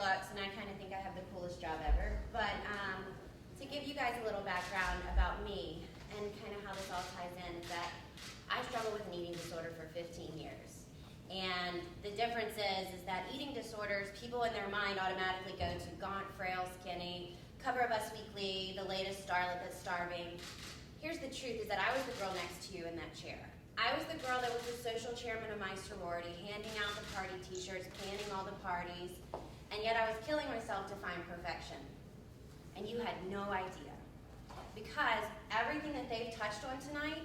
looks, and I kind of think I have the coolest job ever. But to give you guys a little background about me and kind of how this all ties in is that I struggled with an eating disorder for 15 years. And the difference is that eating disorders, people in their mind automatically go to gaunt, frail, skinny, cover of Us Weekly, the latest starlet that's starving. Here's the truth, is that I was the girl next to you in that chair. I was the girl that was the social chairman of my sorority, handing out the party t-shirts, planning all the parties, and yet I was killing myself to find perfection. And you had no idea. Because everything that they've touched on tonight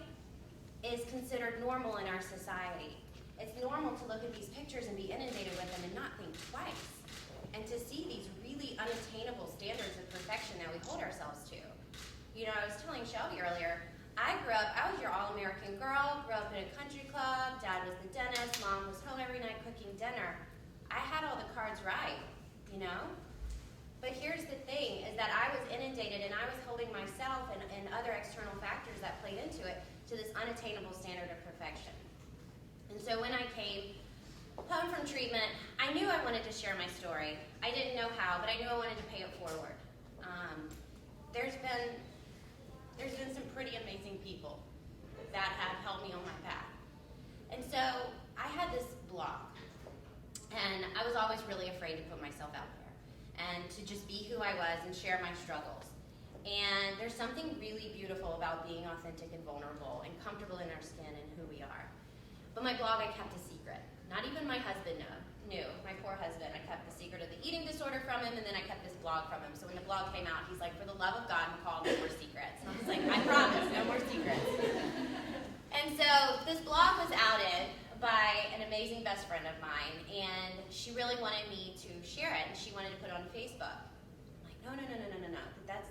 is considered normal in our society. It's normal to look at these pictures and be inundated with them and not think twice. And to see these really unattainable standards of perfection that we hold ourselves to. You know, I was telling Shelby earlier, I was your all-American girl, grew up in a country club, dad was the dentist, mom was home every night cooking dinner. I had all the cards right, you know? But here's the thing, is that I was inundated and I was holding myself and other external factors that played into it to this unattainable standard of perfection. And so when I came home from treatment, I knew I wanted to share my story. I didn't know how, but I knew I wanted to pay it forward. There's been some pretty amazing people that have helped me on my path. And so I had this blog, and I was always really afraid to put myself out there and to just be who I was and share my struggles. And there's something really beautiful about being authentic and vulnerable and comfortable in our skin and who we are. But my blog I kept a secret. Not even my husband knew. My poor husband. I kept the secret of the eating disorder from him, and then I kept this blog from him. So when the blog came out, he's like, for the love of God, McCall, no more secrets. And I was like, I promise, no more secrets. And so this blog was outed by an amazing best friend of mine, and she really wanted me to share it, and she wanted to put it on Facebook. I'm like, no.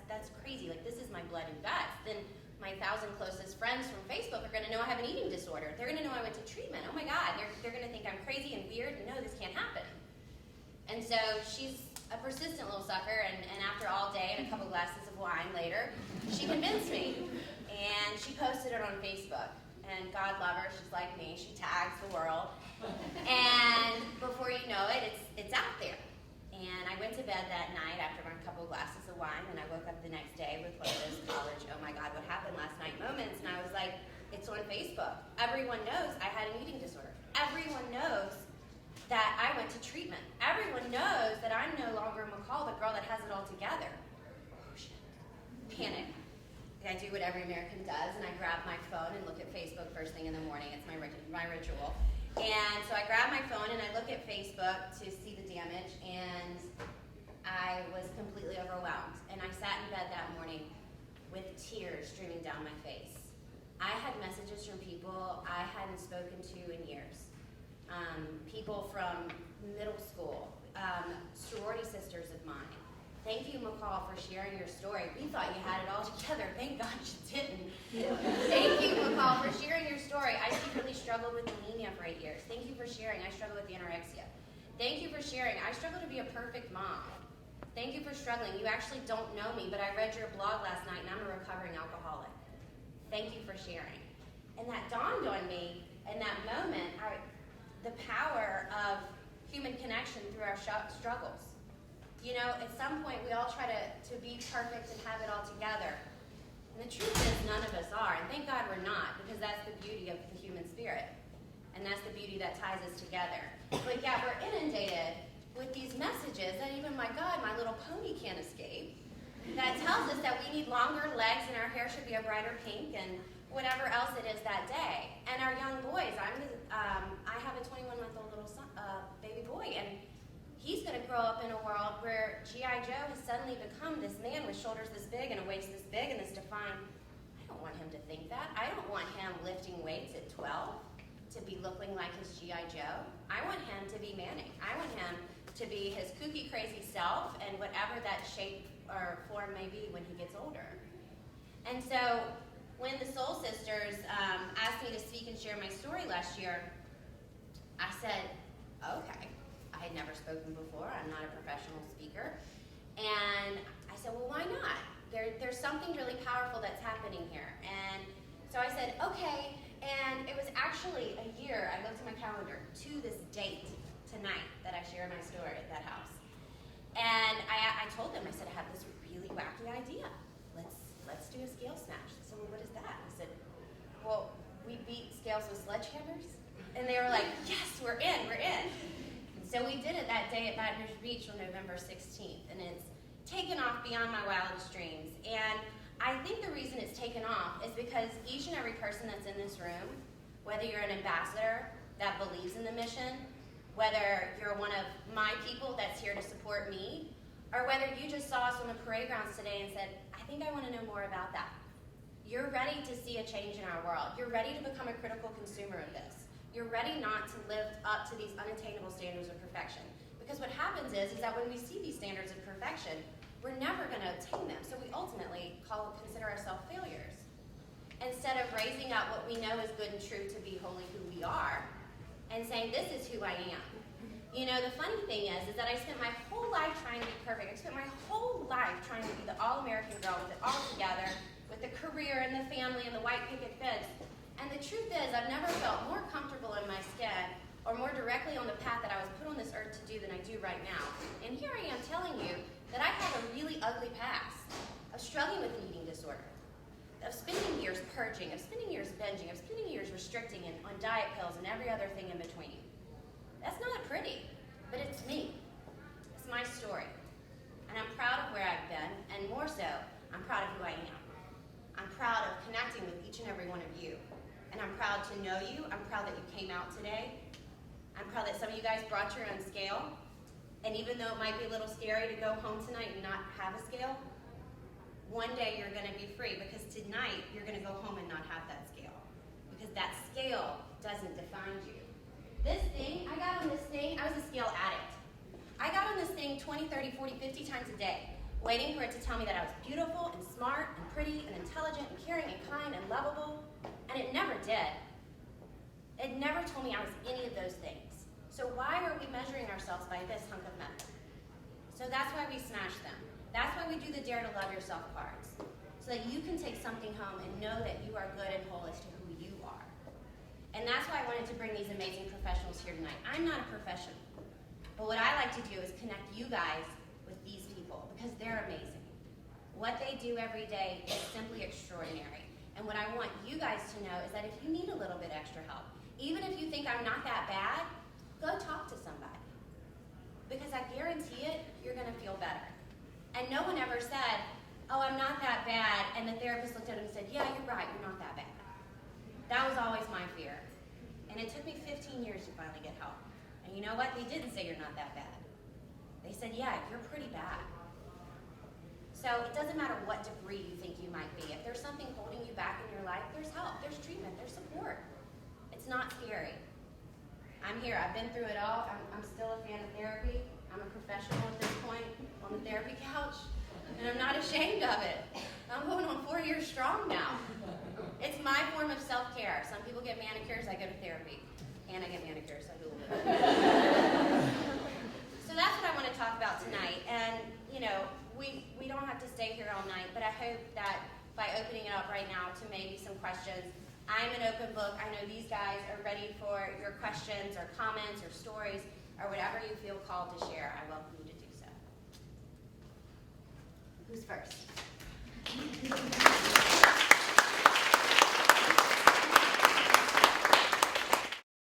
That's crazy. Like, this is my blood and guts. Then my 1,000 closest friends from Facebook are going to know I have an eating disorder. They're going to know I went to treatment. Oh my God, they're going to think I'm crazy and weird and no, this can't happen. And so she's a persistent little sucker, and after all day and a couple glasses of wine later, she convinced me. And she posted it on Facebook. And God love her, she's like me, she tags the world. And before you know it, it's out there. And I went to bed that night after a couple glasses of wine, and I woke up the next day with one of those college, oh my God, what happened last night moments, and I was like, it's on Facebook. Everyone knows I had an eating disorder. Everyone knows that I went to treatment. Everyone knows that I'm no longer McCall, the girl that has it all together. Oh shit. Panic. I do what every American does, and I grab my phone and look at Facebook first thing in the morning. It's my ritual. And so I grab my phone and I look at Facebook to see the damage, and I was completely overwhelmed. And I sat in bed that morning with tears streaming down my face. I had messages from people I hadn't spoken to in years. People from middle school, sorority sisters of mine. Thank you, McCall, for sharing your story. We thought you had it all together. Thank God you didn't. Thank you, McCall, for sharing your story. I secretly struggled with anemia for 8 years. Thank you for sharing. I struggled with anorexia. Thank you for sharing. I struggle to be a perfect mom. Thank you for struggling. You actually don't know me, but I read your blog last night, and I'm a recovering alcoholic. Thank you for sharing. And that dawned on me in that moment, the power of human connection through our struggles. You know, at some point we all try to be perfect and have it all together. And the truth is none of us are, and thank God we're not, because that's the beauty of the human spirit. And that's the beauty that ties us together. But yet we're inundated with these messages that even, my God, My Little Pony can't escape, that tells us that we need longer legs and our hair should be a brighter pink and whatever else it is that day. And our young boys, I have a 21-month-old little son, baby boy, and he's going to grow up in a world where G.I. Joe has suddenly become this man with shoulders this big and a waist this big and this defined. I don't want him to think that. I don't want him lifting weights at 12 to be looking like his G.I. Joe. I want him to be Manning. I want him to be his kooky, crazy self and whatever that shape or form may be when he gets older. And so when the Soul Sisters asked me to speak and share my story last year, I said, okay. I had never spoken before. I'm not a professional speaker. And I said, well, why not? There's something really powerful that's happening here. And so I said, okay. And it was actually a year, I looked at my calendar, to this date tonight that I share my story at that house. And I told them, I said, I have this really wacky idea. Let's do a scale smash. So what is that? I said, well, we beat scales with sledgehammers. And they were like, yes, we're in. And so we did it that day at Baton Rouge Beach on November 16th. And it's taken off beyond my wildest dreams. And I think the reason it's taken off is because each and every person that's in this room, whether you're an ambassador that believes in the mission, whether you're one of my people that's here to support me, or whether you just saw us on the parade grounds today and said, I think I want to know more about that. You're ready to see a change in our world. You're ready to become a critical consumer of this. You're ready not to live up to these unattainable standards of perfection. Because what happens is that when we see these standards of perfection, we're never going to attain them. So we ultimately consider ourselves failures. Instead of raising up what we know is good and true to be wholly who we are, and saying, this is who I am. You know, the funny thing is that I spent my whole life trying to be perfect. I spent my whole life trying to be the all-American girl with it all together, with the career and the family and the white picket fence. And the truth is, I've never felt more comfortable in my skin or more directly on the path that I was put on this earth to do than I do right now. And here I am telling you that I have a really ugly past of struggling with an eating disorder, of spending years purging, of spending years binging, of spending years restricting and on diet pills and every other thing in between. That's not pretty, but it's me. It's my story. And I'm proud of where I've been, and more so, I'm proud of who I am. I'm proud of connecting with each and every one of you. And I'm proud to know you. I'm proud that you came out today. I'm proud that some of you guys brought your own scale. And even though it might be a little scary to go home tonight and not have a scale, one day you're going to be free, because tonight you're going to go home and not have that scale. Because that scale doesn't define you. This thing, I got on this thing, I was a scale addict. I got on this thing 20, 30, 40, 50 times a day, waiting for it to tell me that I was beautiful and smart and pretty and intelligent and caring and kind and lovable, and it never did. It never told me I was any of those things. So why are we measuring ourselves by this hunk of metal? So that's why we smash them. That's why we do the Dare to Love Yourself cards, so that you can take something home and know that you are good and whole as to who you are. And that's why I wanted to bring these amazing professionals here tonight. I'm not a professional, but what I like to do is connect you guys with these people, because they're amazing. What they do every day is simply extraordinary. And what I want you guys to know is that if you need a little bit extra help, even if you think I'm not that bad, go talk to somebody. Because I guarantee it, you're going to feel better. And no one ever said, oh, I'm not that bad, and the therapist looked at him and said, yeah, you're right, you're not that bad. That was always my fear. And it took me 15 years to finally get help. And you know what? They didn't say you're not that bad. They said, yeah, you're pretty bad. So it doesn't matter what degree you think you might be. If there's something holding you back in your life, there's help, there's treatment, there's support. It's not scary. I'm here. I've been through it all. I'm still a fan of therapy. I'm a professional at this point on the therapy couch, and I'm not ashamed of it. I'm going on 4 years strong now. It's my form of self-care. Some people get manicures, I go to therapy. And I get manicures, so I do a little bit. So that's what I want to talk about tonight. And, you know, we don't have to stay here all night, but I hope that by opening it up right now to maybe some questions, I'm an open book. I know these guys are ready for your questions or comments or stories or whatever you feel called to share. I welcome you to do so. Who's first?